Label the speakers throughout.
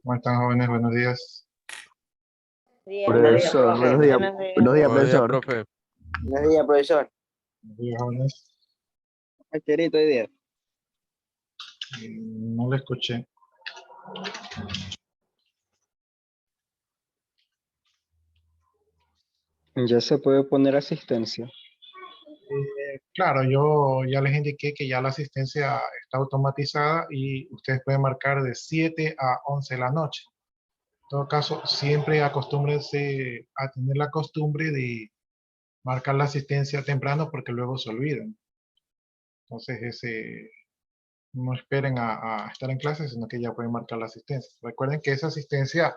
Speaker 1: ¿Cómo están, jóvenes? Buenos días.
Speaker 2: Buenos días,
Speaker 3: Profesor,
Speaker 2: profe.
Speaker 3: buenos días.
Speaker 2: Buenos días.
Speaker 3: Buenos días,
Speaker 4: Buenos días,
Speaker 3: profesor.
Speaker 4: profe.
Speaker 2: Buenos días, profesor.
Speaker 1: Buenos días, jóvenes.
Speaker 2: Querido hoy día.
Speaker 1: No lo escuché.
Speaker 5: Ya se puede poner asistencia.
Speaker 1: Claro, yo ya les indiqué que ya la asistencia está automatizada y ustedes pueden marcar de 7 a 11 de la noche. En todo caso, siempre acostúmbrense a tener la costumbre de marcar la asistencia temprano porque luego se olvidan. Entonces, no esperen a estar en clase, sino que ya pueden marcar la asistencia. Recuerden que esa asistencia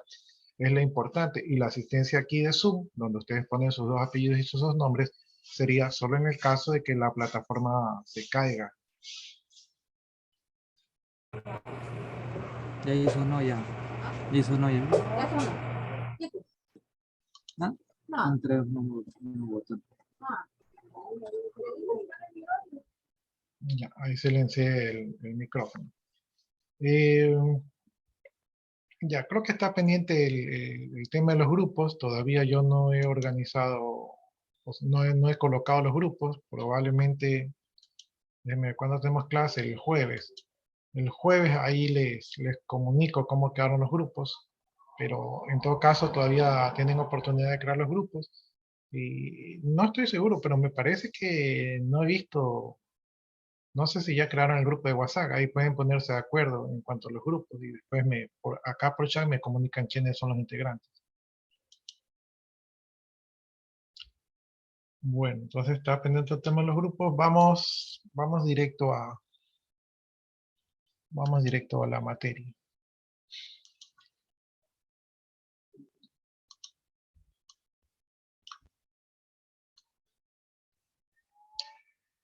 Speaker 1: es la importante, y la asistencia aquí de Zoom, donde ustedes ponen sus dos apellidos y sus dos nombres, sería solo en el caso de que la plataforma se caiga.
Speaker 6: Ya hizo uno ya. Ya hizo uno ya. ¿Ah? No. Entre no votan.
Speaker 1: Ya, ahí silencié el micrófono. Ya, creo que está pendiente el tema de los grupos. Todavía yo no he organizado, no he colocado los grupos. Probablemente, déjenme, ¿cuándo tenemos clase? El jueves. El jueves ahí les comunico cómo quedaron los grupos, pero en todo caso todavía tienen oportunidad de crear los grupos. Y no estoy seguro, pero me parece que no he visto, no sé si ya crearon el grupo de WhatsApp. Ahí pueden ponerse de acuerdo en cuanto a los grupos y después acá por chat me comunican quiénes son los integrantes. Bueno, entonces está pendiente el tema de los grupos. Vamos directo a la materia.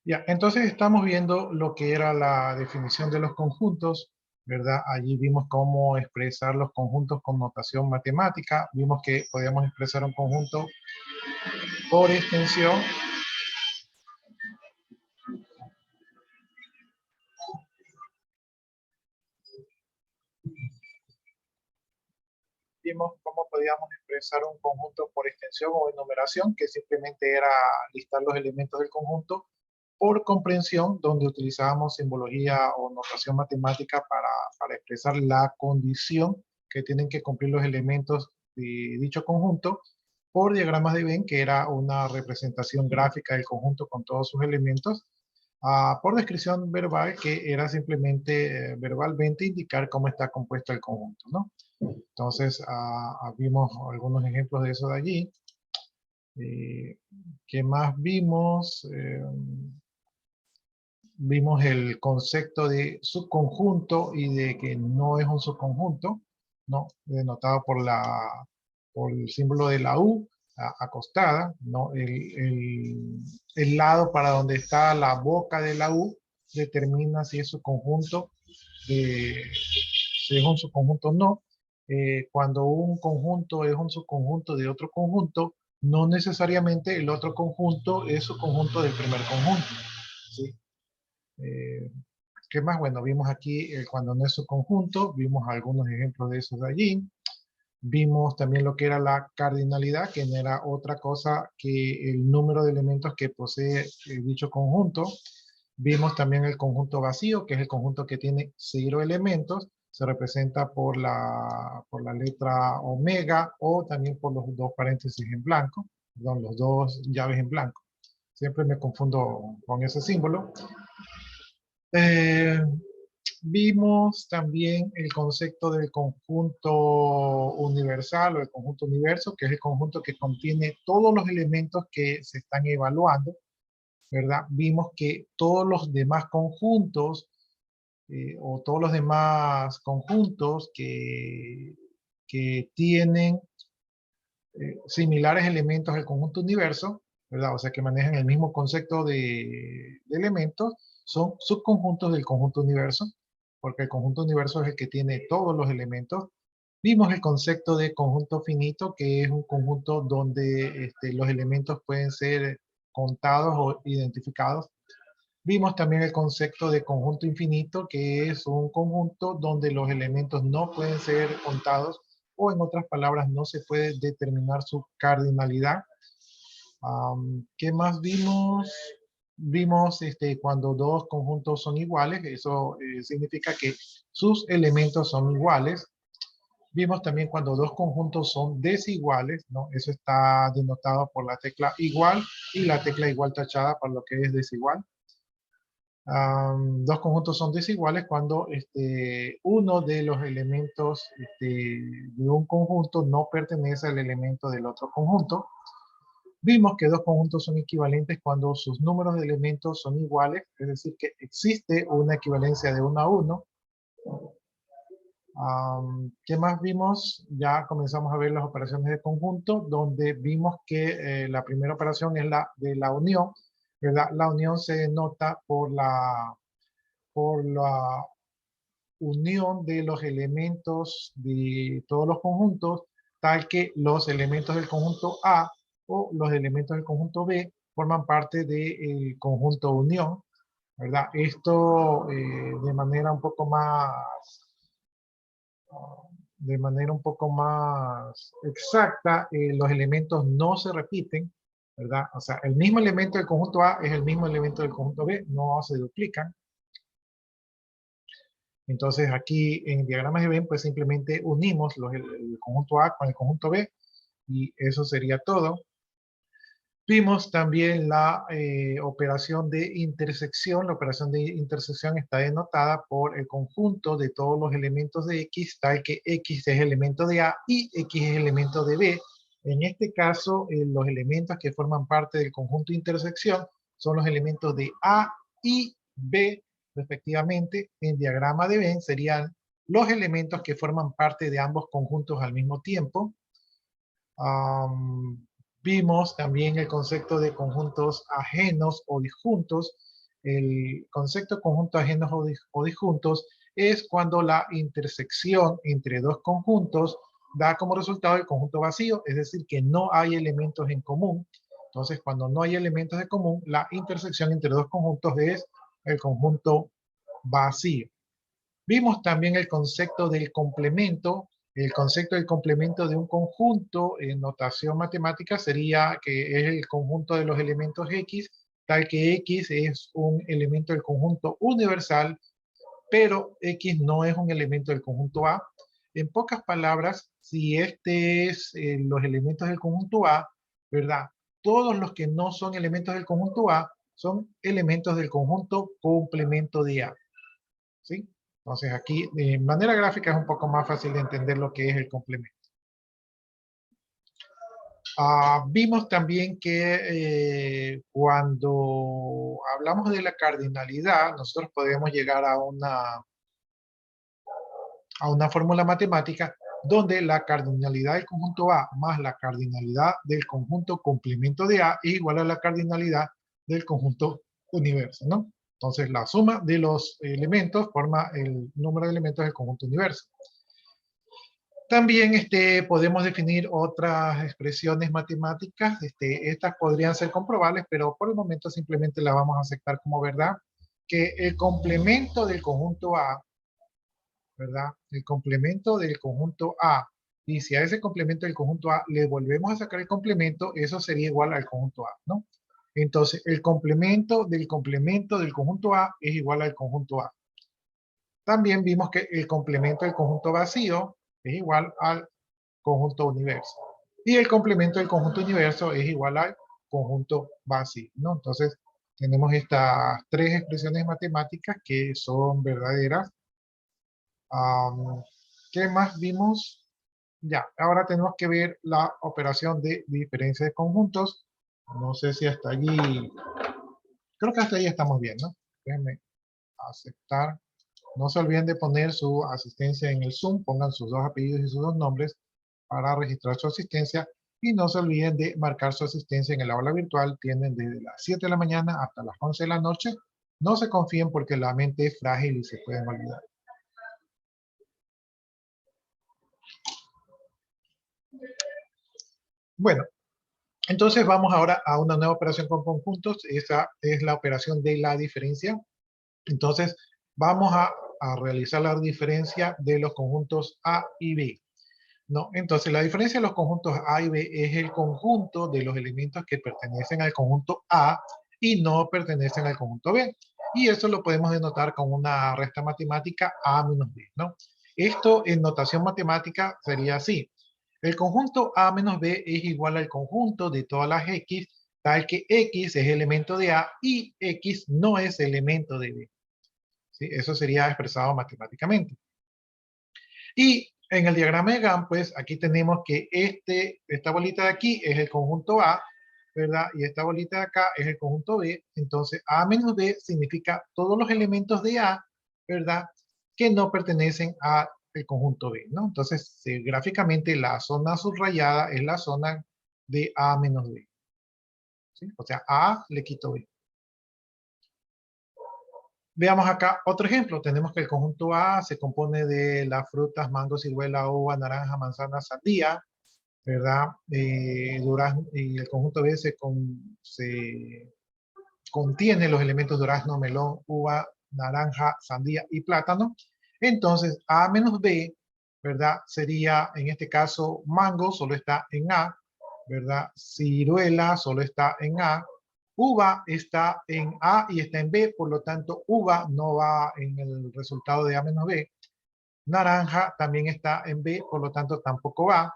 Speaker 1: Ya, entonces estamos viendo lo que era la definición de los conjuntos, ¿verdad? Allí vimos cómo expresar los conjuntos con notación matemática. Vimos que podíamos expresar un conjunto por extensión. Vimos cómo podíamos expresar un conjunto por extensión o enumeración, que simplemente era listar los elementos del conjunto. Por comprensión, donde utilizábamos simbología o notación matemática para expresar la condición que tienen que cumplir los elementos de dicho conjunto. Por diagramas de Venn, que era una representación gráfica del conjunto con todos sus elementos. Por descripción verbal, que era simplemente verbalmente indicar cómo está compuesto el conjunto, ¿no? Entonces, vimos algunos ejemplos de eso de allí. ¿Qué más vimos? Vimos el concepto de subconjunto y de que no es un subconjunto, ¿no? Denotado por el símbolo de la U acostada, ¿no? El lado para donde está la boca de la U determina si es subconjunto, si es un subconjunto o no. Cuando un conjunto es un subconjunto de otro conjunto, no necesariamente el otro conjunto es subconjunto del primer conjunto, ¿sí? ¿Qué más? Bueno, vimos aquí cuando no es subconjunto, vimos algunos ejemplos de esos de allí. Vimos también lo que era la cardinalidad, que no era otra cosa que el número de elementos que posee dicho conjunto. Vimos también el conjunto vacío, que es el conjunto que tiene 0 elementos. Se representa por la letra omega o también por los dos paréntesis en blanco, perdón, los dos llaves en blanco. Siempre me confundo con ese símbolo. Vimos también el concepto del conjunto universal o el conjunto universo, que es el conjunto que contiene todos los elementos que se están evaluando, ¿verdad? Vimos que todos los demás conjuntos o todos los demás conjuntos que tienen similares elementos al conjunto universo, ¿verdad? O sea, que manejan el mismo concepto de elementos, son subconjuntos del conjunto universo, porque el conjunto universo es el que tiene todos los elementos. Vimos el concepto de conjunto finito, que es un conjunto donde los elementos pueden ser contados o identificados. Vimos también el concepto de conjunto infinito, que es un conjunto donde los elementos no pueden ser contados, o en otras palabras, no se puede determinar su cardinalidad. ¿Qué más vimos? Vimos cuando dos conjuntos son iguales, eso significa que sus elementos son iguales. Vimos también cuando dos conjuntos son desiguales, ¿no? Eso está denotado por la tecla igual y la tecla igual tachada para lo que es desigual. Dos conjuntos son desiguales cuando uno de los elementos de un conjunto no pertenece al elemento del otro conjunto. Vimos que dos conjuntos son equivalentes cuando sus números de elementos son iguales, es decir, que existe una equivalencia de 1 a 1. ¿Qué más vimos? Ya comenzamos a ver las operaciones de conjunto, donde vimos que la primera operación es la de la unión, ¿verdad? La unión se denota por la unión de los elementos de todos los conjuntos, tal que los elementos del conjunto A o los elementos del conjunto B forman parte del conjunto unión, ¿verdad? Esto de manera un poco más exacta, los elementos no se repiten, ¿verdad? O sea, el mismo elemento del conjunto A es el mismo elemento del conjunto B, no se duplican. Entonces aquí en diagramas de Venn pues simplemente unimos el conjunto A con el conjunto B y eso sería todo. Vimos también la operación de intersección. La operación de intersección está denotada por el conjunto de todos los elementos de X, tal que X es elemento de A y X es elemento de B. En este caso, los elementos que forman parte del conjunto de intersección son los elementos de A y B, respectivamente. En diagrama de Venn serían los elementos que forman parte de ambos conjuntos al mismo tiempo. Vimos también el concepto de conjuntos ajenos o disjuntos. El concepto de conjuntos ajenos o disjuntos es cuando la intersección entre dos conjuntos da como resultado el conjunto vacío, es decir, que no hay elementos en común. Entonces, cuando no hay elementos en común, la intersección entre dos conjuntos es el conjunto vacío. Vimos también el concepto del complemento. El concepto del complemento de un conjunto en notación matemática sería que es el conjunto de los elementos X, tal que X es un elemento del conjunto universal, pero X no es un elemento del conjunto A. En pocas palabras, si este es los elementos del conjunto A, ¿verdad? Todos los que no son elementos del conjunto A son elementos del conjunto complemento de A. ¿Sí? Entonces aquí de manera gráfica es un poco más fácil de entender lo que es el complemento. Vimos también que cuando hablamos de la cardinalidad, nosotros podemos llegar a una fórmula matemática donde la cardinalidad del conjunto A más la cardinalidad del conjunto complemento de A es igual a la cardinalidad del conjunto universo, ¿no? Entonces la suma de los elementos forma el número de elementos del conjunto universo. También podemos definir otras expresiones matemáticas. Estas podrían ser comprobables, pero por el momento simplemente las vamos a aceptar como verdad. Que el complemento del conjunto A, ¿verdad? El complemento del conjunto A. Y si a ese complemento del conjunto A le volvemos a sacar el complemento, eso sería igual al conjunto A, ¿no? Entonces, el complemento del conjunto A es igual al conjunto A. También vimos que el complemento del conjunto vacío es igual al conjunto universo. Y el complemento del conjunto universo es igual al conjunto vacío, ¿no? Entonces, tenemos estas tres expresiones matemáticas que son verdaderas. ¿Qué más vimos? Ya, ahora tenemos que ver la operación de diferencia de conjuntos. No sé si hasta allí, creo que hasta allí estamos bien, ¿no? Déjenme aceptar. No se olviden de poner su asistencia en el Zoom, pongan sus dos apellidos y sus dos nombres para registrar su asistencia y no se olviden de marcar su asistencia en el aula virtual. Tienen desde las 7 de la mañana hasta las 11 de la noche. No se confíen porque la mente es frágil y se pueden olvidar. Bueno, Entonces vamos ahora a una nueva operación con conjuntos. Esa es la operación de la diferencia. Entonces vamos a realizar la diferencia de los conjuntos A y B. ¿No? Entonces la diferencia de los conjuntos A y B es el conjunto de los elementos que pertenecen al conjunto A y no pertenecen al conjunto B. Y eso lo podemos denotar con una resta matemática A menos B, ¿no? Esto en notación matemática sería así. El conjunto A menos B es igual al conjunto de todas las X, tal que X es elemento de A y X no es elemento de B. ¿Sí? Eso sería expresado matemáticamente. Y en el diagrama de Gantt, pues aquí tenemos que esta bolita de aquí es el conjunto A, ¿verdad? Y esta bolita de acá es el conjunto B. Entonces, A menos B significa todos los elementos de A, ¿verdad? Que no pertenecen al conjunto B, ¿no? Entonces, gráficamente la zona subrayada es la zona de A menos B. ¿Sí? O sea, A le quito B. Veamos acá otro ejemplo. Tenemos que el conjunto A se compone de las frutas mango, ciruela, uva, naranja, manzana, sandía, ¿verdad? Durazno, y el conjunto B se contiene los elementos durazno, melón, uva, naranja, sandía y plátano. Entonces, A menos B, ¿verdad? Sería, en este caso, mango solo está en A, ¿verdad? Ciruela solo está en A. Uva está en A y está en B, por lo tanto, uva no va en el resultado de A menos B. Naranja también está en B, por lo tanto, tampoco va.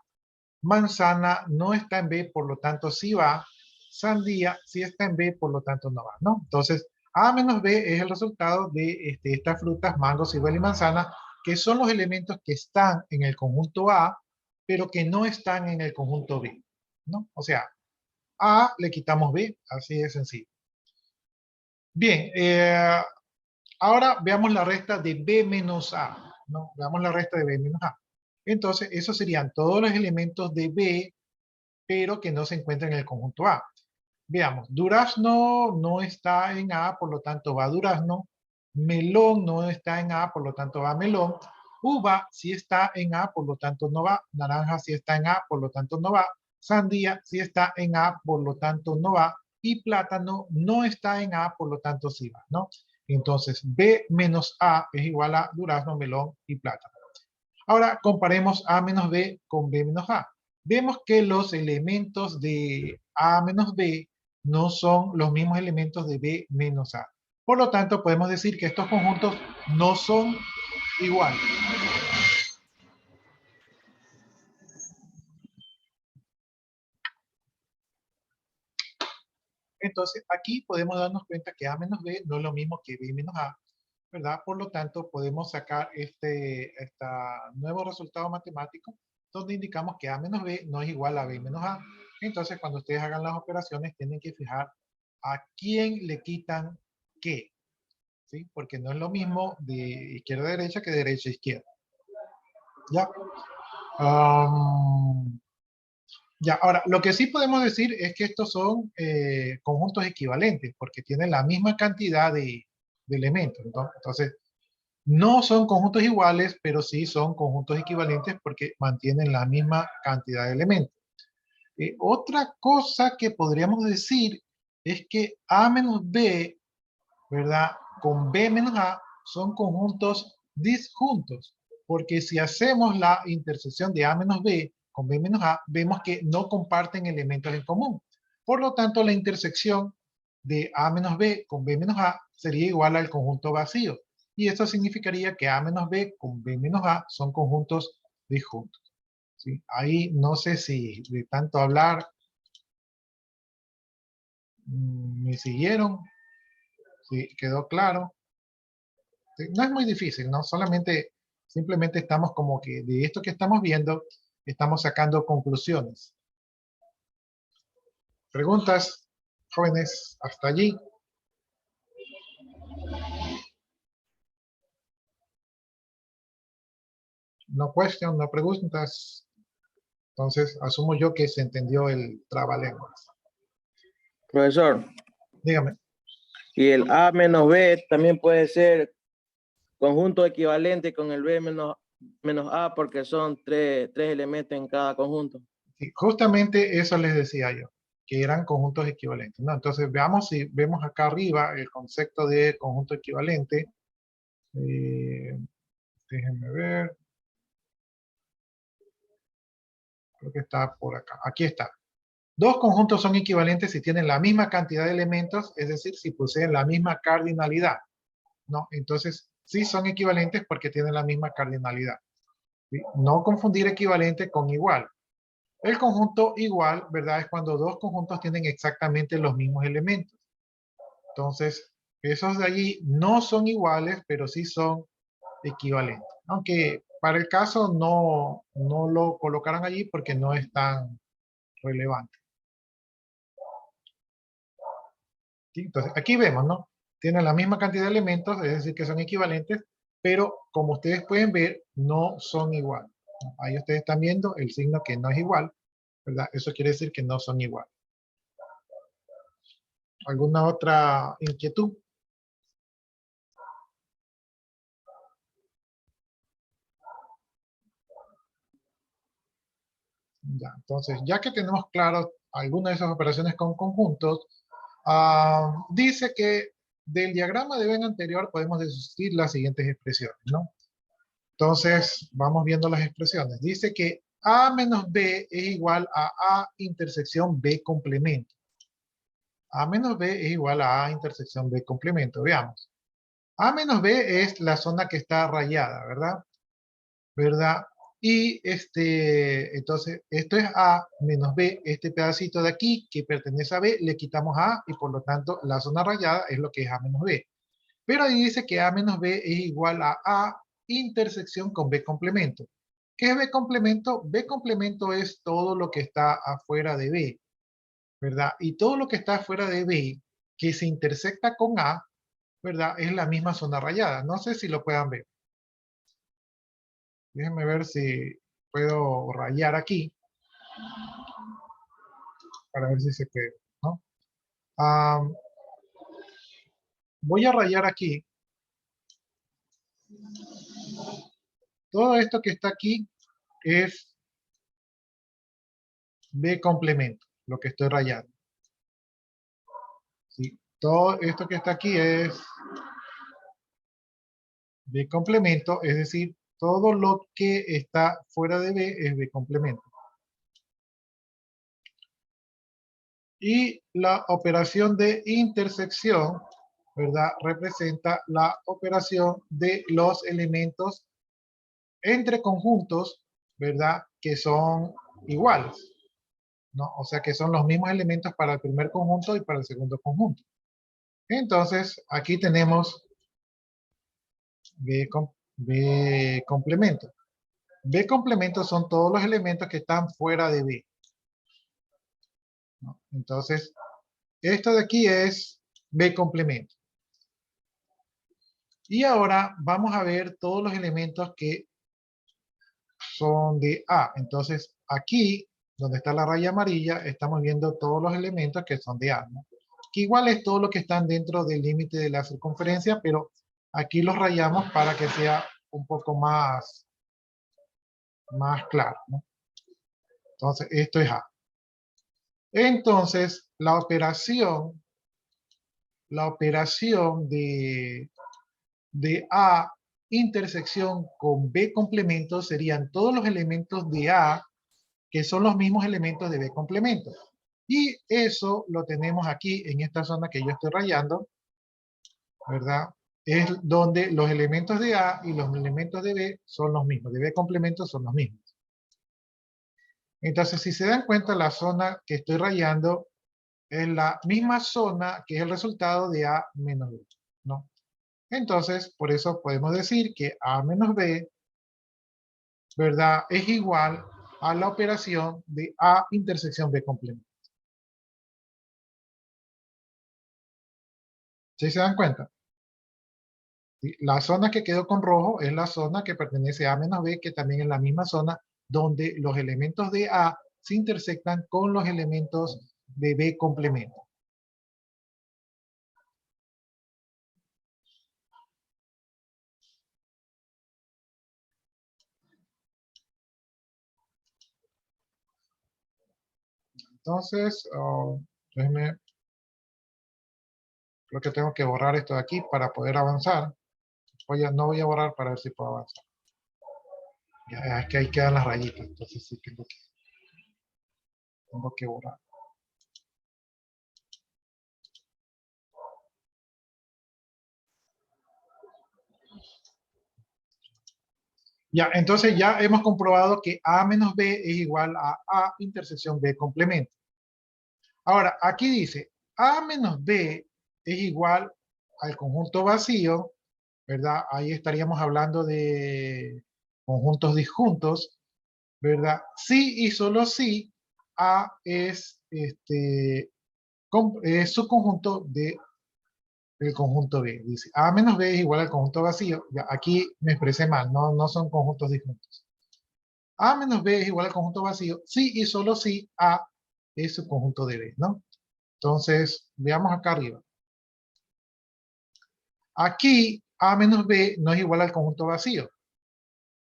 Speaker 1: Manzana no está en B, por lo tanto, sí va. Sandía sí está en B, por lo tanto, no va, ¿no? Entonces, A menos B es el resultado de estas frutas, mango, ciruela y manzana, que son los elementos que están en el conjunto A, pero que no están en el conjunto B, ¿no? O sea, A le quitamos B, así de sencillo. Bien, ahora veamos la resta de B menos A, ¿no? Veamos la resta de B menos A. Entonces, esos serían todos los elementos de B, pero que no se encuentran en el conjunto A. Veamos, durazno no está en A, por lo tanto va durazno. Melón no está en A, por lo tanto va melón. Uva sí está en A, por lo tanto no va. Naranja sí está en A, por lo tanto no va. Sandía sí está en A, por lo tanto no va. Y plátano no está en A, por lo tanto sí va, ¿no? Entonces, B menos A es igual a durazno, melón y plátano. Ahora comparemos A menos B con B menos A. Vemos que los elementos de A menos B no son los mismos elementos de B menos A. Por lo tanto, podemos decir que estos conjuntos no son iguales. Entonces, aquí podemos darnos cuenta que A menos B no es lo mismo que B menos A, ¿verdad? Por lo tanto, podemos sacar este nuevo resultado matemático donde indicamos que A menos B no es igual a B menos A. Entonces, cuando ustedes hagan las operaciones, tienen que fijar a quién le quitan qué, ¿sí? Porque no es lo mismo de izquierda a derecha que de derecha a izquierda. ¿Ya? Ya, ahora, lo que sí podemos decir es que estos son conjuntos equivalentes, porque tienen la misma cantidad de elementos, ¿no? Entonces, no son conjuntos iguales, pero sí son conjuntos equivalentes porque mantienen la misma cantidad de elementos. Otra cosa que podríamos decir es que A menos B, ¿verdad? Con B menos A son conjuntos disjuntos, porque si hacemos la intersección de A menos B con B menos A, vemos que no comparten elementos en común. Por lo tanto, la intersección de A menos B con B menos A sería igual al conjunto vacío. Y esto significaría que A menos B con B menos A son conjuntos disjuntos. ¿Sí? Ahí no sé si de tanto hablar me siguieron. ¿Sí? ¿Quedó claro? ¿Sí? No es muy difícil, ¿no? Simplemente estamos como que de esto que estamos viendo, estamos sacando conclusiones. ¿Preguntas, jóvenes, hasta allí? No question, no preguntas. Entonces, asumo yo que se entendió el trabalenguas.
Speaker 2: Profesor,
Speaker 1: Dígame.
Speaker 2: y el A menos B también puede ser conjunto equivalente con el B menos A porque son tres elementos en cada conjunto.
Speaker 1: Sí, justamente eso les decía yo. que eran conjuntos equivalentes, ¿no? Entonces veamos si vemos acá arriba el concepto de conjunto equivalente. Déjenme ver. Creo que está por acá. Aquí está. Dos conjuntos son equivalentes si tienen la misma cantidad de elementos, es decir, si poseen la misma cardinalidad, ¿no? Entonces, sí son equivalentes porque tienen la misma cardinalidad. ¿Sí? No confundir equivalente con igual. El conjunto igual, ¿verdad? Es cuando dos conjuntos tienen exactamente los mismos elementos. Entonces, esos de allí no son iguales, pero sí son equivalentes. Aunque para el caso no lo colocaron allí porque no es tan relevante. ¿Sí? Entonces, aquí vemos, ¿no? Tienen la misma cantidad de elementos, es decir, que son equivalentes, pero como ustedes pueden ver, no son igual. Ahí ustedes están viendo el signo que no es igual, ¿verdad? Eso quiere decir que no son igual. ¿Alguna otra inquietud? Ya, entonces, ya que tenemos claro algunas de esas operaciones con conjuntos, dice que del diagrama de Venn anterior podemos deducir las siguientes expresiones, ¿no? Entonces, vamos viendo las expresiones. Dice que A menos B es igual a A intersección B complemento. A menos B es igual a A intersección B complemento. Veamos. A menos B es la zona que está rayada, ¿verdad? ¿Verdad? Y entonces, esto es A menos B. Este pedacito de aquí que pertenece a B, le quitamos a A y por lo tanto la zona rayada es lo que es A menos B. Pero ahí dice que A menos B es igual a A intersección con B complemento. ¿Qué es B complemento? B complemento es todo lo que está afuera de B, ¿verdad? Y todo lo que está afuera de B, que se intersecta con A, ¿verdad? Es la misma zona rayada. No sé si lo puedan ver. Déjenme ver si puedo rayar aquí, para ver si se queda, ¿no? Voy a rayar aquí. Todo esto que está aquí es B complemento, lo que estoy rayando. ¿Sí? Todo esto que está aquí es B complemento, es decir, todo lo que está fuera de B es B complemento. Y la operación de intersección, ¿verdad? Representa la operación de los elementos entre conjuntos, ¿verdad? Que son iguales, ¿no? O sea que son los mismos elementos para el primer conjunto y para el segundo conjunto. Entonces, aquí tenemos B complemento. B complemento son todos los elementos que están fuera de B, ¿no? Entonces, esto de aquí es B complemento. Y ahora vamos a ver todos los elementos que son de A. Entonces, aquí, donde está la raya amarilla, estamos viendo todos los elementos que son de A, ¿no? Que igual es todo lo que están dentro del límite de la circunferencia, pero aquí los rayamos para que sea un poco más claro, ¿no? Entonces, esto es A. Entonces, la operación de A intersección con B complemento serían todos los elementos de A que son los mismos elementos de B complemento. Y eso lo tenemos aquí en esta zona que yo estoy rayando, ¿verdad? Es donde los elementos de A y los elementos de B son los mismos, de B complemento son los mismos. Entonces, si se dan cuenta, la zona que estoy rayando es la misma zona que es el resultado de A menos B, ¿no? Entonces, por eso podemos decir que A menos B, ¿verdad? Es igual a la operación de A intersección B complemento. ¿Sí se dan cuenta? ¿Sí? La zona que quedó con rojo es la zona que pertenece a A menos B, que también es la misma zona donde los elementos de A se intersectan con los elementos de B complemento. Entonces, déjenme, creo que tengo que borrar esto de aquí para poder avanzar. No voy a borrar para ver si puedo avanzar. Ya, es que ahí quedan las rayitas, entonces sí tengo que borrar. Ya, entonces ya hemos comprobado que A menos B es igual a A intersección B complemento. Ahora, aquí dice A menos B es igual al conjunto vacío, ¿verdad? Ahí estaríamos hablando de conjuntos disjuntos, ¿verdad? Si y solo si A es, es subconjunto del conjunto B. Dice A menos B es igual al conjunto vacío. Ya, aquí me expresé mal, no son conjuntos disjuntos. A menos B es igual al conjunto vacío si y solo si A es subconjunto de B, ¿no? Entonces, veamos acá arriba. Aquí A menos B no es igual al conjunto vacío,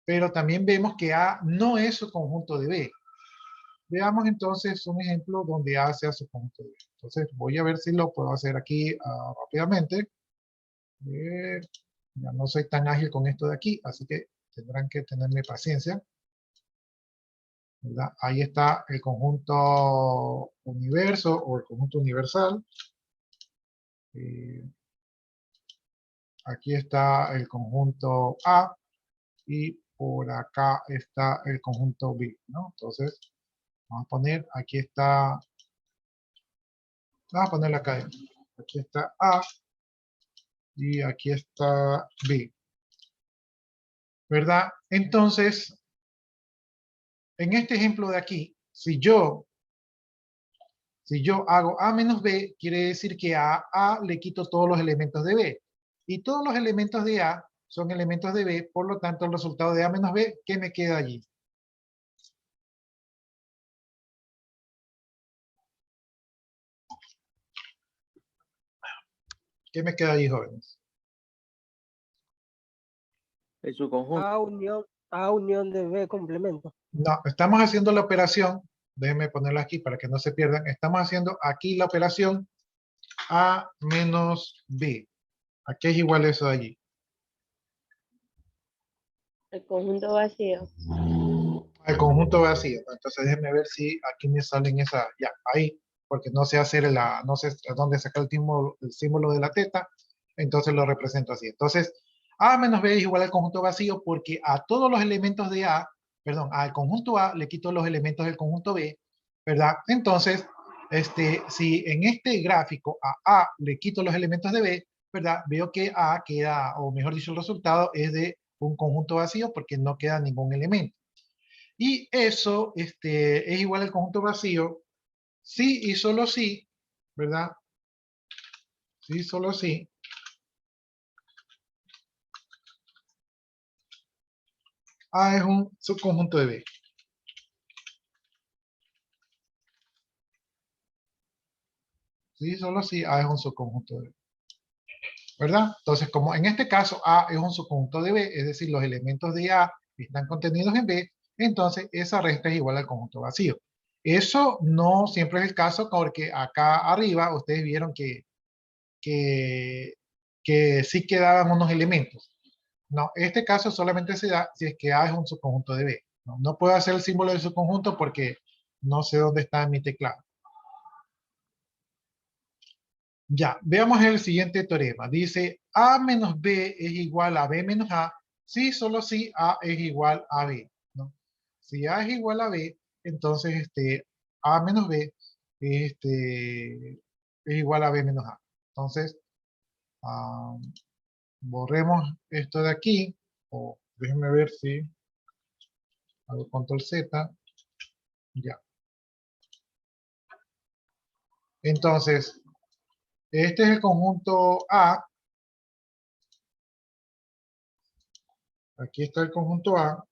Speaker 1: pero también vemos que A no es subconjunto de B. Veamos entonces un ejemplo donde A sea subconjunto de B. Entonces, voy a ver si lo puedo hacer aquí rápidamente. Ya no soy tan ágil con esto de aquí, así que tendrán que tenerme paciencia, ¿verdad? Ahí está el conjunto universo o el conjunto universal. Aquí está el conjunto A y por acá está el conjunto B, ¿no? Entonces, vamos a poner, aquí está, vamos a ponerla acá. Aquí está A y aquí está B, ¿verdad? Entonces, en este ejemplo de aquí, si yo hago A menos B, quiere decir que a A le quito todos los elementos de B. Y todos los elementos de A son elementos de B, por lo tanto el resultado de A menos B, ¿qué me queda allí? ¿Qué me queda allí, jóvenes?
Speaker 2: Es su conjunto.
Speaker 3: A unión de B complemento.
Speaker 1: No, estamos haciendo la operación, déjenme ponerla aquí para que no se pierdan, estamos haciendo aquí la operación A menos B. ¿A qué es igual eso de allí?
Speaker 4: El conjunto vacío.
Speaker 1: Al conjunto vacío. Entonces déjenme ver si aquí me salen esa, ya, ahí, porque no sé hacer no sé dónde sacar el símbolo de la teta, entonces lo represento así. Entonces, A menos B es igual al conjunto vacío porque a todos los elementos de A, perdón, al conjunto A le quito los elementos del conjunto B, ¿verdad? Entonces, si en este gráfico a A le quito los elementos de B, ¿verdad? Veo que A queda, o mejor dicho, el resultado es de un conjunto vacío porque no queda ningún elemento. Y eso es igual al conjunto vacío si y solo si, ¿verdad? Si y solo si A es un subconjunto de B. Si y solo si A es un subconjunto de B. ¿Verdad? Entonces, como en este caso A es un subconjunto de B, es decir, los elementos de A están contenidos en B, entonces esa resta es igual al conjunto vacío. Eso no siempre es el caso porque acá arriba ustedes vieron que sí quedaban unos elementos. No, este caso solamente se da si es que A es un subconjunto de B. No puedo hacer el símbolo del subconjunto porque no sé dónde está en mi teclado. Ya, veamos el siguiente teorema. Dice A menos B es igual a B menos A si solo si A es igual a B, ¿no? Si A es igual a B, entonces A menos B es igual a B menos A. Entonces, borremos esto de aquí, o déjenme ver si hago control Z, ya. Entonces, este es el conjunto A, aquí está el conjunto A,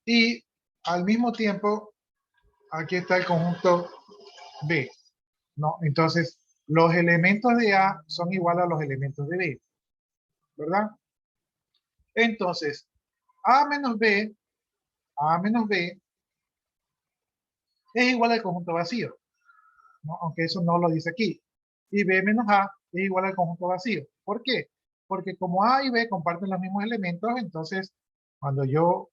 Speaker 1: y al mismo tiempo, aquí está el conjunto B, ¿no? Entonces, los elementos de A son iguales a los elementos de B, ¿verdad? Entonces, A menos B es igual al conjunto vacío, ¿no? Aunque eso no lo dice aquí. Y B menos A es igual al conjunto vacío. ¿Por qué? Porque como A y B comparten los mismos elementos, entonces cuando yo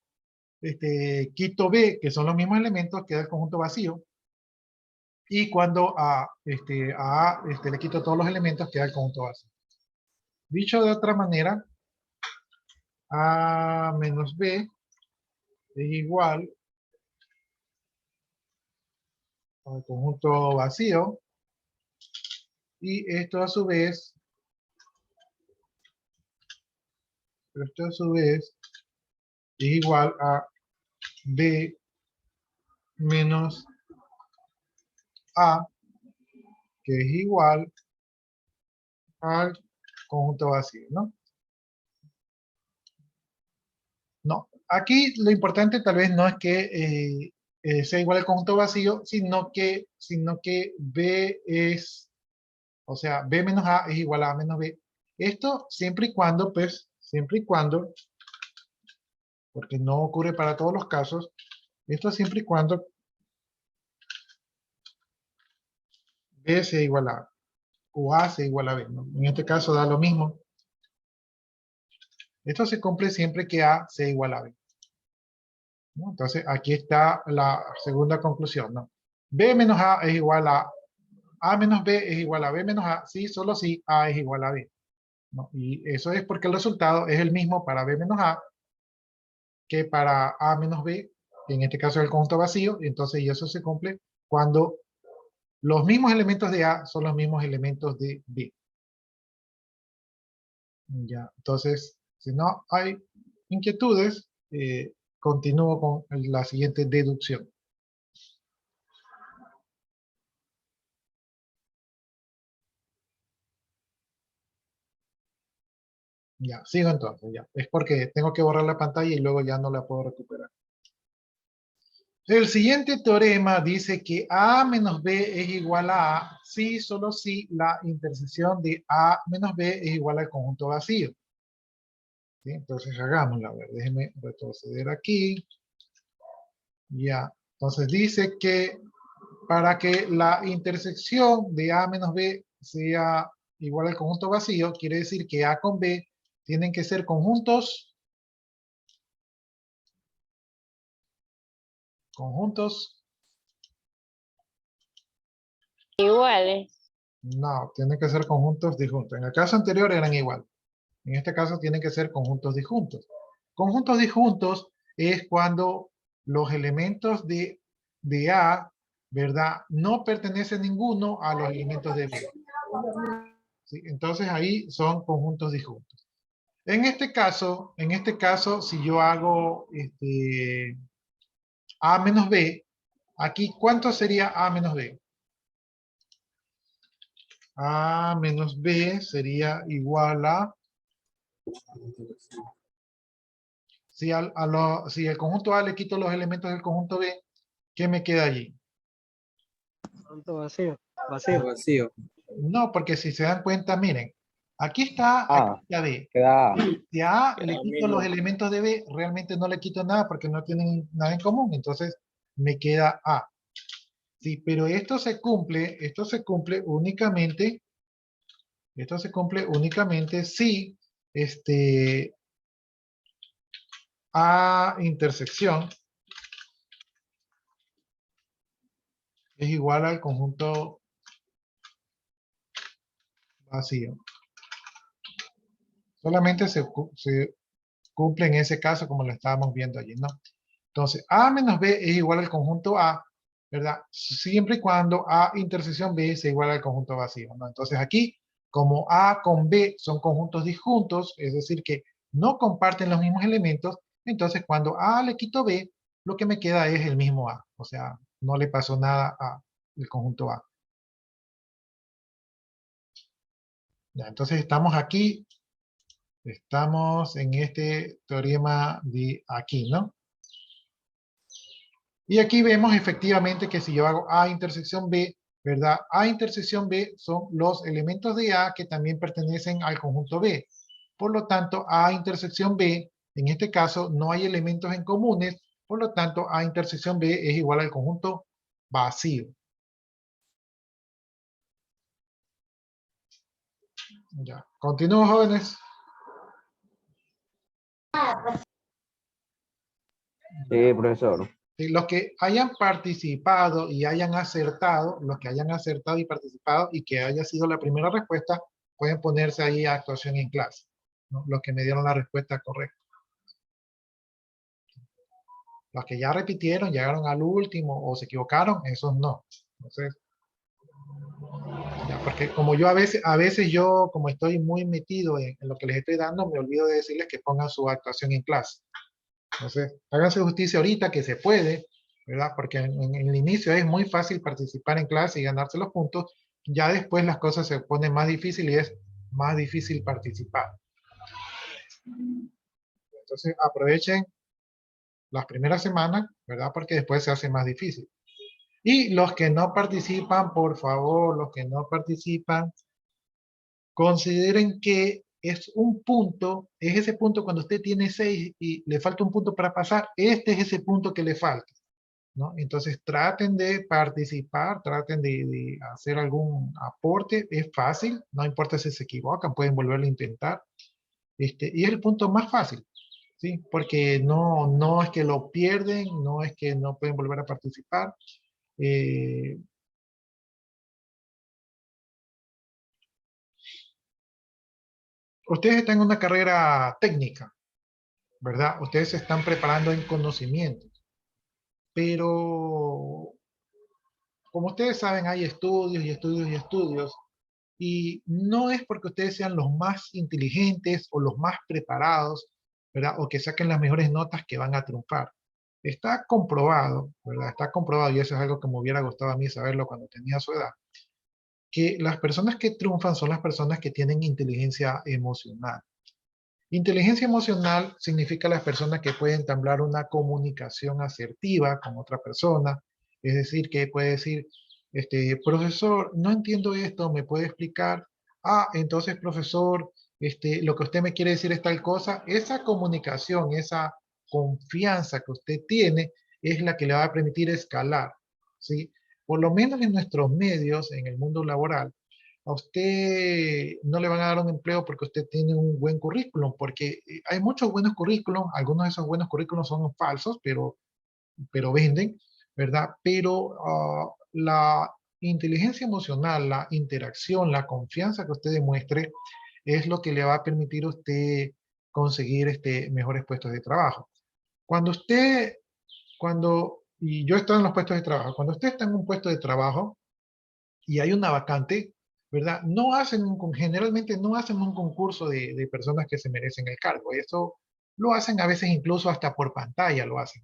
Speaker 1: quito B, que son los mismos elementos, queda el conjunto vacío. Y cuando a le quito todos los elementos, queda el conjunto vacío. Dicho de otra manera, A menos B es igual al conjunto vacío. Y esto a su vez es igual a B menos A, que es igual al conjunto vacío, ¿no? No, aquí lo importante tal vez no es que sea igual al conjunto vacío, sino que B es, o sea, B menos A es igual a menos B. Esto siempre y cuando, pues, porque no ocurre para todos los casos, esto siempre y cuando B sea igual a A, o A sea igual a B, ¿no? En este caso da lo mismo. Esto se cumple siempre que A sea igual a B, ¿no? Entonces, aquí está la segunda conclusión, ¿no? B menos A es igual A menos B es igual a B menos A, sí, solo si A es igual a B, ¿no? Y eso es porque el resultado es el mismo para B menos A que para A menos B, que en este caso es el conjunto vacío, entonces y eso se cumple cuando los mismos elementos de A son los mismos elementos de B. Ya, entonces, si no hay inquietudes, continúo con la siguiente deducción. Ya, sigo entonces, ya. Es porque tengo que borrar la pantalla y luego ya no la puedo recuperar. El siguiente teorema dice que A menos B es igual a A si, solo si la intersección de A menos B es igual al conjunto vacío. ¿Sí? Entonces hagámoslo, a ver, déjenme retroceder aquí. Ya, entonces dice que para que la intersección de A menos B sea igual al conjunto vacío, quiere decir que A con B tienen que ser conjuntos
Speaker 4: Iguales.
Speaker 1: no, tienen que ser conjuntos disjuntos. En el caso anterior eran igual. En este caso tienen que ser conjuntos disjuntos. Conjuntos disjuntos es cuando los elementos de A, ¿verdad? No pertenecen ninguno a los elementos de B. ¿Sí? Entonces ahí son conjuntos disjuntos. En este caso, si yo hago A menos B, aquí, ¿cuánto sería A menos B? A menos B sería igual a, si el conjunto A le quito los elementos del conjunto B, ¿qué me queda allí?
Speaker 3: Conjunto vacío. Vacío.
Speaker 6: Vacío.
Speaker 1: No, porque si se dan cuenta, miren, aquí está B.
Speaker 5: Queda A.
Speaker 1: Si a A le
Speaker 2: Queda
Speaker 1: quito los
Speaker 2: mismo.
Speaker 1: elementos de B, realmente no le quito nada porque no tienen nada en común, entonces me queda A. Sí, pero esto se cumple únicamente si A intersección es igual al conjunto vacío. Solamente se cumple en ese caso como lo estábamos viendo allí, ¿no? Entonces, A menos B es igual al conjunto A, ¿verdad? Siempre y cuando A intersección B sea igual al conjunto vacío, ¿no? Entonces aquí, como A con B son conjuntos disjuntos, es decir, que no comparten los mismos elementos, entonces cuando A le quito B, lo que me queda es el mismo A. O sea, no le pasó nada al conjunto A. Ya, entonces estamos aquí, estamos en este teorema de aquí, ¿no? Y aquí vemos efectivamente que si yo hago A intersección B, ¿verdad? A intersección B son los elementos de A que también pertenecen al conjunto B. Por lo tanto, A intersección B, en este caso no hay elementos en comunes, por lo tanto A intersección B es igual al conjunto vacío. Ya, continúo, jóvenes.
Speaker 2: Sí, profesor.
Speaker 1: Y los que hayan participado y hayan acertado, los que hayan acertado y participado y que haya sido la primera respuesta, pueden ponerse ahí a actuación en clase, ¿no? Los que me dieron la respuesta correcta. Los que ya repitieron, llegaron al último o se equivocaron, esos no. Entonces, ya, porque como yo a veces yo, como estoy muy metido en lo que les estoy dando, me olvido de decirles que pongan su actuación en clase. Entonces, háganse justicia ahorita que se puede, ¿verdad? Porque en el inicio es muy fácil participar en clase y ganarse los puntos. Ya después las cosas se ponen más difíciles y es más difícil participar. Entonces, aprovechen las primeras semanas, ¿verdad? Porque después se hace más difícil. Y los que no participan, por favor, los que no participan, consideren que es un punto, es ese punto cuando usted tiene 6 y le falta un punto para pasar, este es ese punto que le falta, ¿no? Entonces traten de participar, traten de hacer algún aporte, es fácil, no importa si se equivocan, pueden volverlo a intentar, y es el punto más fácil, ¿sí? Porque no es que lo pierden, no es que no pueden volver a participar. Ustedes están en una carrera técnica, ¿verdad? Ustedes se están preparando en conocimientos, pero como ustedes saben, hay estudios y estudios y estudios, y no es porque ustedes sean los más inteligentes o los más preparados, ¿verdad? O que saquen las mejores notas que van a triunfar. Está comprobado, ¿verdad? Está comprobado, y eso es algo que me hubiera gustado a mí saberlo cuando tenía su edad, que las personas que triunfan son las personas que tienen inteligencia emocional. Inteligencia emocional significa las personas que pueden entablar una comunicación asertiva con otra persona, es decir, que puede decir, profesor, no entiendo esto, ¿me puede explicar? Ah, entonces, profesor, lo que usted me quiere decir es tal cosa. Esa comunicación, esa confianza que usted tiene es la que le va a permitir escalar, ¿sí? Por lo menos en nuestros medios, en el mundo laboral, a usted no le van a dar un empleo porque usted tiene un buen currículum, porque hay muchos buenos currículums, algunos de esos buenos currículums son falsos, pero venden, ¿verdad? Pero la inteligencia emocional, la interacción, la confianza que usted demuestre es lo que le va a permitir a usted conseguir mejores puestos de trabajo. Y yo estoy en los puestos de trabajo, cuando usted está en un puesto de trabajo y hay una vacante, ¿verdad? Generalmente no hacen un concurso de personas que se merecen el cargo. Eso lo hacen a veces incluso hasta por pantalla lo hacen,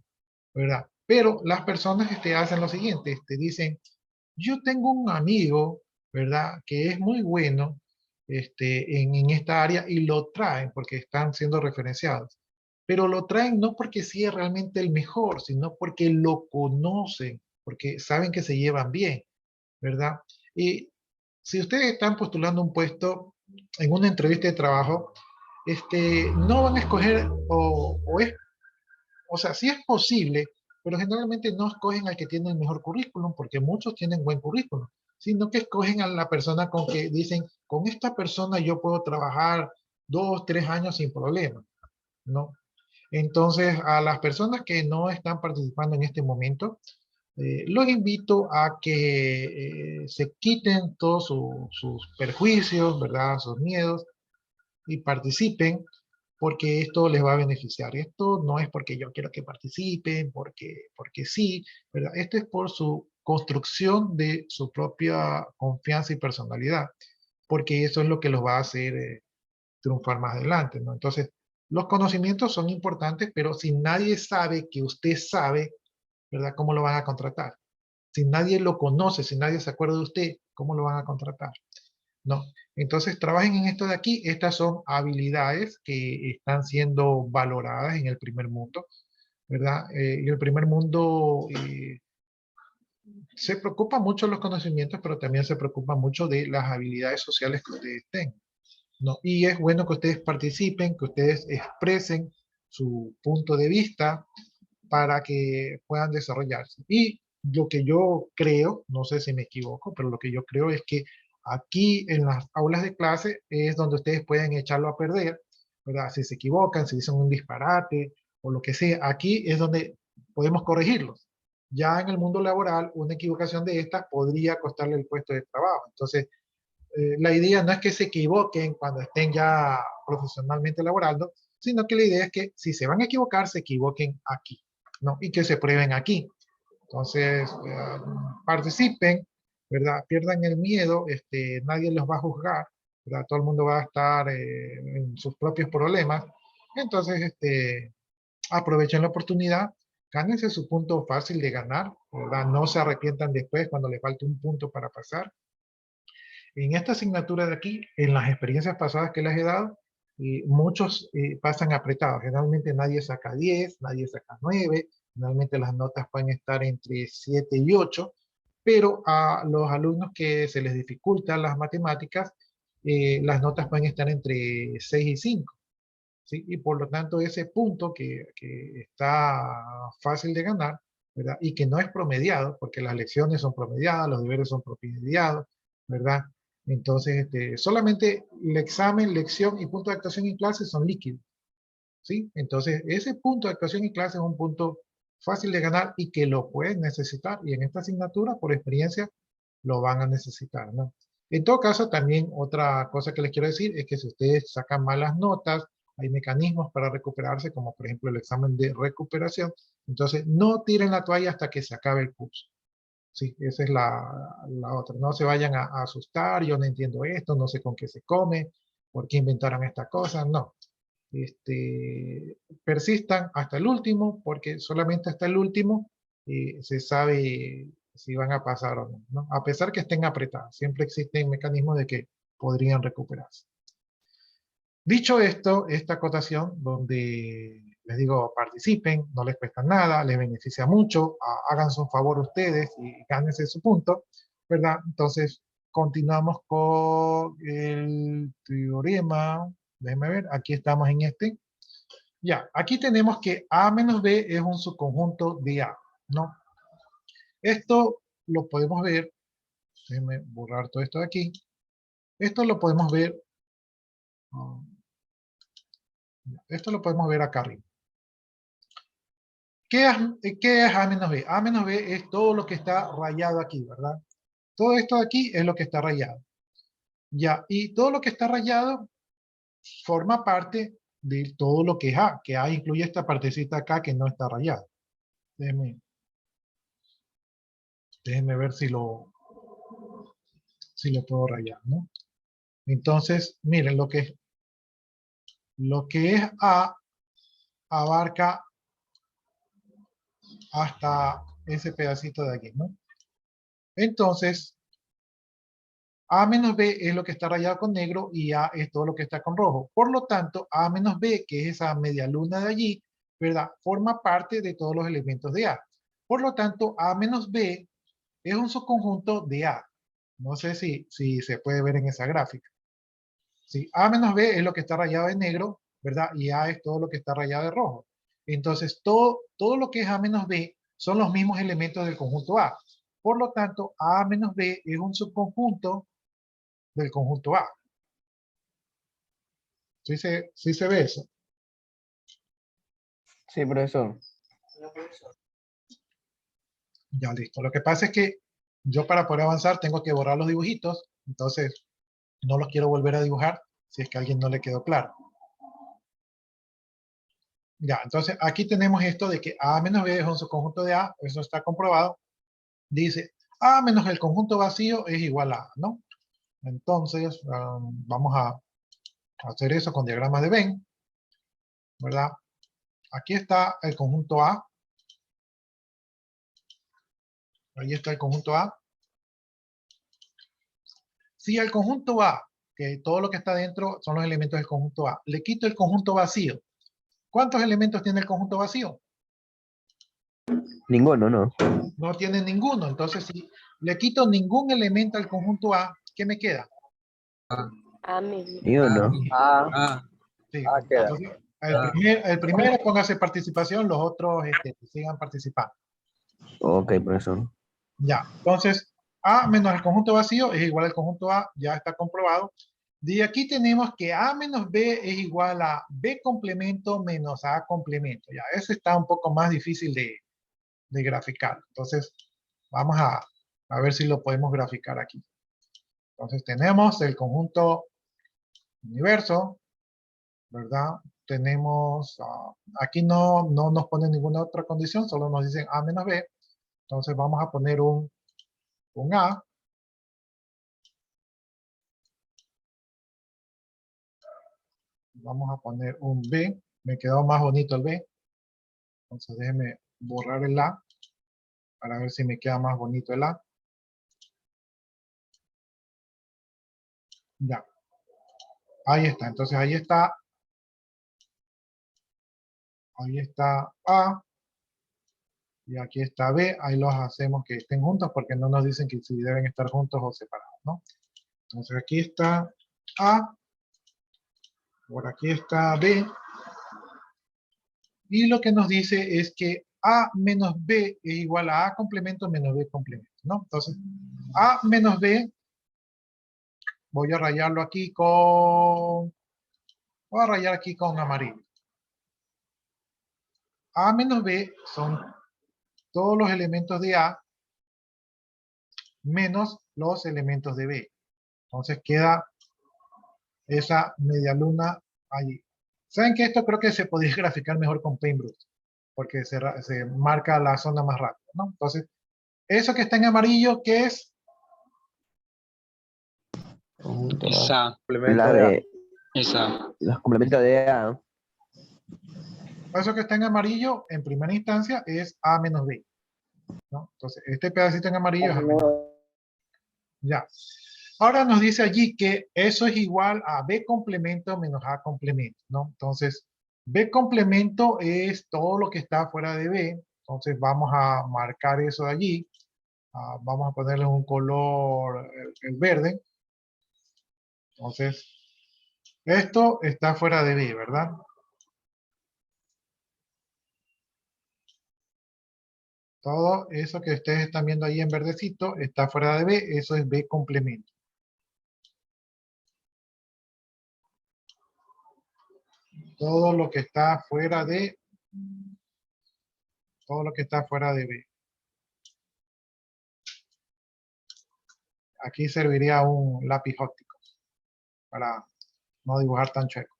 Speaker 1: ¿verdad? Pero las personas hacen lo siguiente, dicen, yo tengo un amigo, ¿verdad? Que es muy bueno en esta área y lo traen porque están siendo referenciados. Pero lo traen no porque sí es realmente el mejor, sino porque lo conocen, porque saben que se llevan bien, ¿verdad? Y si ustedes están postulando un puesto en una entrevista de trabajo, no van a escoger, o sea, sí es posible, pero generalmente no escogen al que tiene el mejor currículum, porque muchos tienen buen currículum, sino que escogen a la persona con que dicen, con esta persona yo puedo trabajar 2, 3 años sin problema, ¿no? Entonces, a las personas que no están participando en este momento, los invito a que se quiten todos sus perjuicios, ¿verdad? Sus miedos y participen porque esto les va a beneficiar. Esto no es porque yo quiero que participen, porque sí, ¿verdad? Esto es por su construcción de su propia confianza y personalidad, porque eso es lo que los va a hacer triunfar más adelante, ¿no? Entonces, los conocimientos son importantes, pero si nadie sabe que usted sabe, ¿verdad? ¿Cómo lo van a contratar? Si nadie lo conoce, si nadie se acuerda de usted, ¿cómo lo van a contratar? No. Entonces, trabajen en esto de aquí. Estas son habilidades que están siendo valoradas en el primer mundo, ¿verdad? Y el primer mundo se preocupa mucho de los conocimientos, pero también se preocupa mucho de las habilidades sociales que ustedes tengan, ¿no? Y es bueno que ustedes participen, que ustedes expresen su punto de vista para que puedan desarrollarse. Y lo que yo creo, no sé si me equivoco, pero lo que yo creo es que aquí en las aulas de clase es donde ustedes pueden echarlo a perder, ¿verdad? Si se equivocan, si dicen un disparate o lo que sea, aquí es donde podemos corregirlos. Ya en el mundo laboral, una equivocación de estas podría costarle el puesto de trabajo. Entonces, la idea no es que se equivoquen cuando estén ya profesionalmente laborando, sino que la idea es que si se van a equivocar, se equivoquen aquí, ¿no? Y que se prueben aquí. Entonces, participen, ¿verdad? Pierdan el miedo, nadie los va a juzgar, ¿verdad? Todo el mundo va a estar en sus propios problemas. Entonces, aprovechen la oportunidad, gánense su punto fácil de ganar, ¿verdad? No se arrepientan después cuando les falte un punto para pasar. En esta asignatura de aquí, en las experiencias pasadas que les he dado, muchos pasan apretados. Generalmente nadie saca 10, nadie saca 9. Generalmente las notas pueden estar entre 7 y 8. Pero a los alumnos que se les dificultan las matemáticas, las notas pueden estar entre 6 y 5. ¿Sí? Y por lo tanto ese punto que está fácil de ganar, ¿verdad? Y que no es promediado, porque las lecciones son promediadas, los deberes son promediados, ¿verdad? Entonces, solamente el examen, lección y punto de actuación en clase son líquidos, ¿sí? Entonces, ese punto de actuación en clase es un punto fácil de ganar y que lo pueden necesitar. Y en esta asignatura, por experiencia, lo van a necesitar, ¿no? En todo caso, también otra cosa que les quiero decir es que si ustedes sacan malas notas, hay mecanismos para recuperarse, como por ejemplo el examen de recuperación. Entonces, no tiren la toalla hasta que se acabe el curso. Sí, esa es la otra. No se vayan a asustar, yo no entiendo esto, no sé con qué se come, por qué inventaron esta cosa, no. Persistan hasta el último, porque solamente hasta el último se sabe si van a pasar o no, ¿no? A pesar que estén apretados, siempre existen mecanismos de que podrían recuperarse. Dicho esto, esta acotación donde les digo participen, no les cuesta nada, les beneficia mucho, háganse un favor ustedes y gánense su punto, ¿verdad? Entonces, continuamos con el teorema. Déjenme ver, aquí estamos en este. Ya, aquí tenemos que A menos B es un subconjunto de A, ¿no? Esto lo podemos ver, déjenme borrar todo esto de aquí. Esto lo podemos ver, esto lo podemos ver acá arriba. ¿Qué es A menos B? A menos B es todo lo que está rayado aquí, ¿verdad? Todo esto de aquí es lo que está rayado. Ya, y todo lo que está rayado forma parte de todo lo que es A, que A incluye esta partecita acá que no está rayada. Déjenme ver si lo puedo rayar, ¿no? Entonces, miren, lo que es A abarca hasta ese pedacito de aquí, ¿no? Entonces, A menos B es lo que está rayado con negro y A es todo lo que está con rojo. Por lo tanto, A menos B, que es esa media luna de allí, ¿verdad? Forma parte de todos los elementos de A. Por lo tanto, A menos B es un subconjunto de A. No sé si se puede ver en esa gráfica. ¿Sí? A menos B es lo que está rayado de negro, ¿verdad? Y A es todo lo que está rayado de rojo. Entonces, todo lo que es A menos B son los mismos elementos del conjunto A. Por lo tanto, A menos B es un subconjunto del conjunto A. ¿Sí se ve eso?
Speaker 2: Sí, profesor.
Speaker 1: Ya listo. Lo que pasa es que yo para poder avanzar tengo que borrar los dibujitos, entonces no los quiero volver a dibujar si es que a alguien no le quedó claro. Ya, entonces aquí tenemos esto de que A menos B es un subconjunto de A, eso está comprobado. Dice A menos el conjunto vacío es igual a A, ¿no? Entonces vamos a hacer eso con diagramas de Venn, ¿verdad? Aquí está el conjunto A. Ahí está el conjunto A. Si al conjunto A, que todo lo que está dentro son los elementos del conjunto A, le quito el conjunto vacío, ¿cuántos elementos tiene el conjunto vacío?
Speaker 2: Ninguno, no.
Speaker 1: No tiene ninguno. Entonces, si le quito ningún elemento al conjunto A, ¿qué me queda?
Speaker 4: A mismo.
Speaker 2: Ni uno.
Speaker 1: Sí.
Speaker 5: Queda.
Speaker 1: Entonces, el primero póngase participación, los otros sigan participando.
Speaker 2: Ok, profesor.
Speaker 1: Ya, entonces A menos el conjunto vacío es igual al conjunto A, ya está comprobado. De aquí tenemos que A menos B es igual a B complemento menos A complemento. Ya, eso está un poco más difícil de graficar. Entonces, vamos a ver si lo podemos graficar aquí. Entonces, tenemos el conjunto universo, ¿verdad? Tenemos, aquí no nos pone ninguna otra condición, solo nos dicen A menos B. Entonces, vamos a poner un A. Vamos a poner un B. Me quedó más bonito el B. Entonces, déjenme borrar el A para ver si me queda más bonito el A. Ya. Ahí está. Entonces, ahí está A. Y aquí está B. Ahí los hacemos que estén juntos porque no nos dicen que si deben estar juntos o separados, ¿no? Entonces, aquí está A. Por aquí está B. Y lo que nos dice es que A menos B es igual a A complemento menos B complemento, ¿no? Entonces, A menos B, voy a rayarlo aquí con... Voy a rayar aquí con amarillo. A menos B son todos los elementos de A menos los elementos de B. Entonces queda esa media luna allí. ¿Saben que esto creo que se podría graficar mejor con Paintbrush? Porque se marca la zona más rápido, ¿no? Entonces, eso que está en amarillo, ¿qué es?
Speaker 5: Esa,
Speaker 2: La de
Speaker 5: esa.
Speaker 2: los complementos de A.
Speaker 1: Eso que está en amarillo, en primera instancia, es A menos B, ¿no? Entonces, este pedacito en amarillo es A menos B. Ya. Ahora nos dice allí que eso es igual a B complemento menos A complemento, ¿no? Entonces, B complemento es todo lo que está fuera de B. Entonces, vamos a marcar eso de allí. Vamos a ponerle un color, el verde. Entonces, esto está fuera de B, ¿verdad? Todo eso que ustedes están viendo ahí en verdecito está fuera de B, eso es B complemento. Todo lo que está fuera de, todo lo que está fuera de B. Aquí serviría un lápiz óptico para no dibujar tan chueco.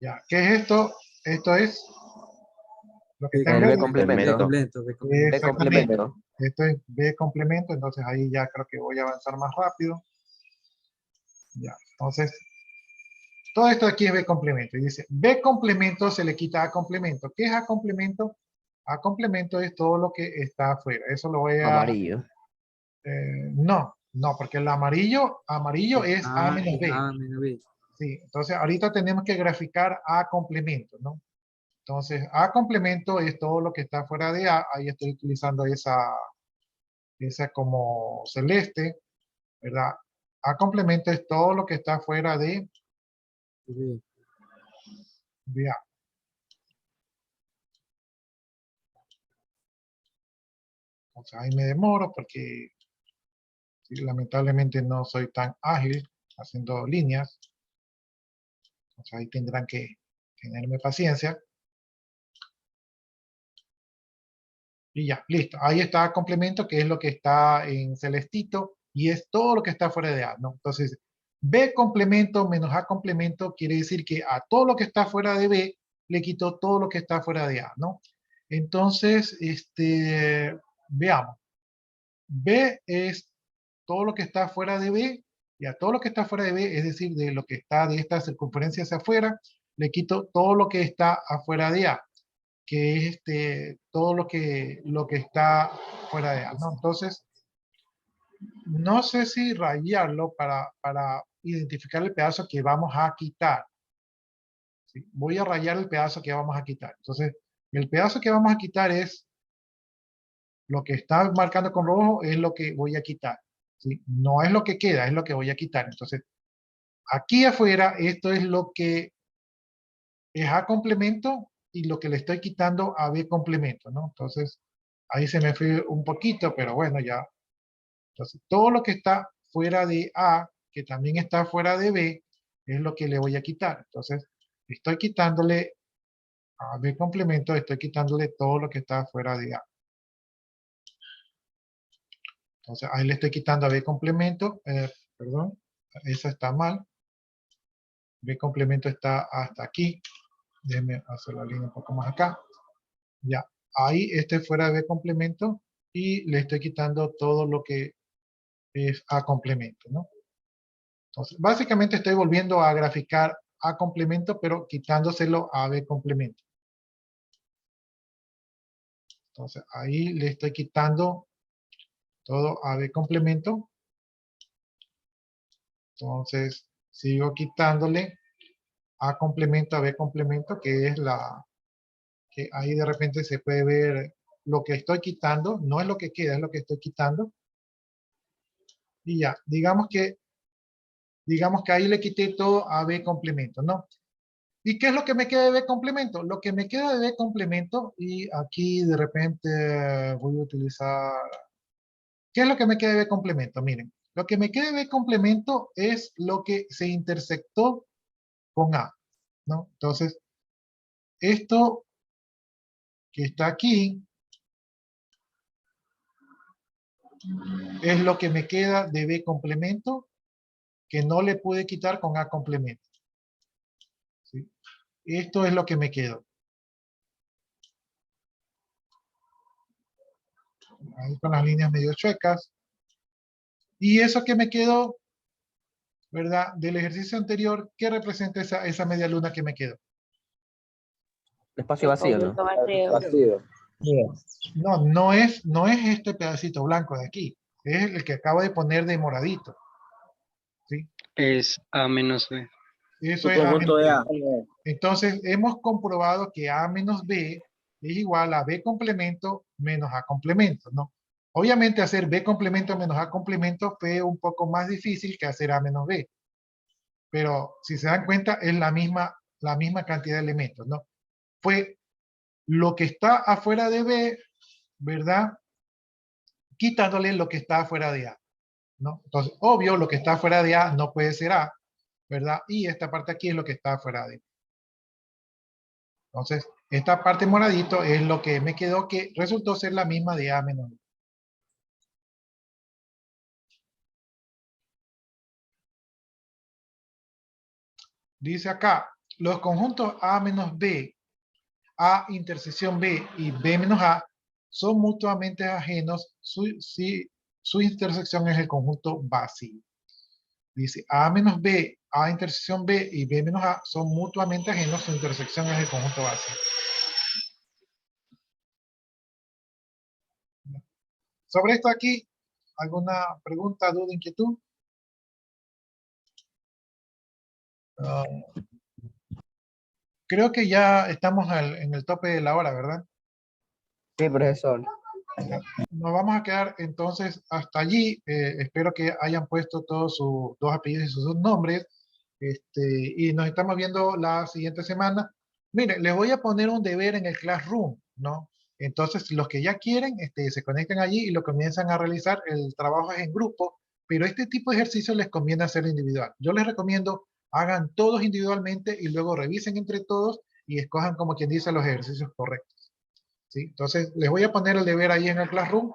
Speaker 1: Ya, ¿qué es esto? Esto es lo que está en
Speaker 2: El B
Speaker 1: verde.
Speaker 2: complemento.
Speaker 6: Complemento, B complemento.
Speaker 2: B complemento.
Speaker 1: Esto es B complemento, entonces ahí ya creo que voy a avanzar más rápido. Ya, entonces, todo esto aquí es B complemento. Y dice, B complemento se le quita A complemento. ¿Qué es A complemento? A complemento es todo lo que está afuera. Eso lo voy a...
Speaker 2: Amarillo.
Speaker 1: No, porque el amarillo es A menos B.
Speaker 6: A menos B.
Speaker 1: Sí, entonces ahorita tenemos que graficar A complemento, ¿no? Entonces, A complemento es todo lo que está fuera de A. Ahí estoy utilizando esa como celeste, ¿verdad? A complemento es todo lo que está fuera de
Speaker 6: B.
Speaker 1: A. Entonces ahí me demoro porque sí, lamentablemente no soy tan ágil haciendo líneas. Entonces ahí tendrán que tenerme paciencia. Y ya, listo. Ahí está complemento, que es lo que está en celestito, y es todo lo que está fuera de A, ¿no? Entonces, B complemento menos A complemento quiere decir que a todo lo que está fuera de B le quito todo lo que está fuera de A, ¿no? Entonces, veamos. B es todo lo que está fuera de B, y a todo lo que está fuera de B, es decir, de lo que está de esta circunferencia hacia afuera, le quito todo lo que está afuera de A, que es todo lo que está fuera de A, ¿no? Entonces, no sé si rayarlo para identificar el pedazo que vamos a quitar. ¿Sí? Voy a rayar el pedazo que vamos a quitar. Entonces, el pedazo que vamos a quitar es lo que está marcando con rojo, es lo que voy a quitar. ¿Sí? No es lo que queda, es lo que voy a quitar. Entonces, aquí afuera, esto es lo que es A complemento y lo que le estoy quitando a B complemento, ¿no? Entonces, Ahí se me fue un poquito, pero bueno, ya. Entonces, todo lo que está fuera de A, que también está fuera de B, es lo que le voy a quitar. Entonces, estoy quitándole a B complemento, estoy quitándole todo lo que está fuera de A. Entonces, ahí le estoy quitando a B complemento, perdón, esa está mal. B complemento está hasta aquí. Déjenme hacer la línea un poco más acá. Ya, ahí este fuera de B complemento y le estoy quitando todo lo que es A complemento, ¿no? Entonces, básicamente estoy volviendo a graficar A complemento, pero quitándoselo a B complemento. Entonces, ahí le estoy quitando todo a B complemento. Entonces, sigo quitándole A complemento a B complemento, que es la que ahí de repente se puede ver lo que estoy quitando, no es lo que queda, es lo que estoy quitando. Y ya, digamos que ahí le quité todo a B complemento, ¿no? ¿Y qué es lo que me queda de B complemento? Lo que me queda de B complemento, y aquí de repente voy a utilizar... ¿Qué es lo que me queda de B complemento? Miren, lo que me queda de B complemento es lo que se intersectó con A, ¿no? Entonces, esto que está aquí es lo que me queda de B complemento que no le pude quitar con A complemento. ¿Sí? Esto es lo que me quedó. Ahí con las líneas medio chuecas. Y eso que me quedó, ¿verdad? Del ejercicio anterior, ¿qué representa esa media luna que me quedó?
Speaker 2: Espacio vacío, ¿no?
Speaker 4: Conjunto vacío.
Speaker 2: Vacío.
Speaker 1: No, no es este pedacito blanco de aquí. Es el que acabo de poner de moradito. ¿Sí?
Speaker 5: Es A menos B.
Speaker 1: Eso
Speaker 2: Tu
Speaker 1: es A
Speaker 2: conjunto
Speaker 1: menos
Speaker 2: de
Speaker 1: B.
Speaker 2: A.
Speaker 1: Entonces, hemos comprobado que A menos B es igual a B complemento menos A complemento, ¿no? Obviamente hacer B complemento menos A complemento fue un poco más difícil que hacer A menos B. Pero si se dan cuenta, es la misma cantidad de elementos, ¿no? Fue lo que está afuera de B, ¿verdad? Quitándole lo que está afuera de A, ¿no? Entonces, obvio, lo que está afuera de A no puede ser A, ¿verdad? Y esta parte aquí es lo que está afuera de A. Entonces, esta parte moradito es lo que me quedó que resultó ser la misma de A menos B. Dice acá, los conjuntos A menos B, A intersección B y B menos A son mutuamente ajenos si su intersección es el conjunto vacío. Dice A menos B, A intersección B y B menos A son mutuamente ajenos, su intersección es el conjunto vacío. Sobre esto aquí, ¿alguna pregunta, duda, inquietud? Creo que ya estamos en el tope de la hora, ¿verdad?
Speaker 2: Sí, profesor.
Speaker 1: Nos vamos a quedar entonces hasta allí. Espero que hayan puesto todos sus dos apellidos y sus dos nombres. Y nos estamos viendo la siguiente semana. Miren, les voy a poner un deber en el Classroom, ¿no? Entonces, los que ya quieren, se conectan allí y lo comienzan a realizar. El trabajo es en grupo, pero este tipo de ejercicios les conviene hacer individual. Yo les recomiendo, hagan todos individualmente y luego revisen entre todos y escojan, como quien dice, los ejercicios correctos. ¿Sí? Entonces, les voy a poner el deber ahí en el Classroom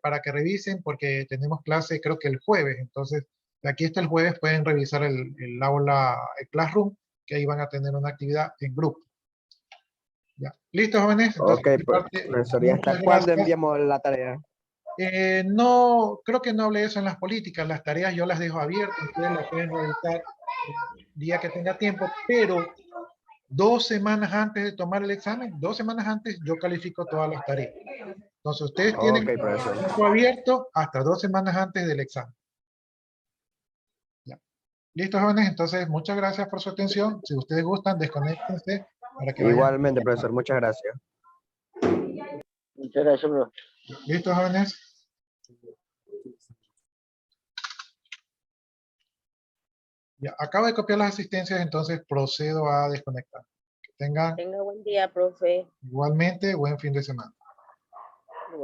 Speaker 1: para que revisen, porque tenemos clase creo que el jueves. Entonces, de aquí hasta el jueves pueden revisar el aula, el Classroom, que ahí van a tener una actividad en grupo. ¿Ya? ¿Listo, jóvenes? Entonces,
Speaker 2: Ok, profesor, ¿y hasta
Speaker 1: muchas
Speaker 2: cuándo
Speaker 1: gracias.
Speaker 2: enviamos la tarea?
Speaker 1: No, creo que no hablé eso en las políticas. Las tareas yo las dejo abiertas, ustedes las pueden revisar el día que tenga tiempo, pero 2 semanas antes de tomar el examen, 2 semanas antes, yo califico todas las tareas. Entonces, ustedes tienen
Speaker 2: Ok, profesor.
Speaker 1: tiempo abierto hasta 2 semanas antes del examen. Ya. Listo, jóvenes. Entonces, muchas gracias por su atención. Si ustedes gustan, desconéctense para que vayan.
Speaker 2: Igualmente, profesor, muchas gracias.
Speaker 7: Muchas gracias, bro.
Speaker 1: Listo, jóvenes. Ya, acabo de copiar las asistencias, entonces procedo a desconectar. Que tengan
Speaker 4: Tenga buen día, profe.
Speaker 1: igualmente buen fin de semana.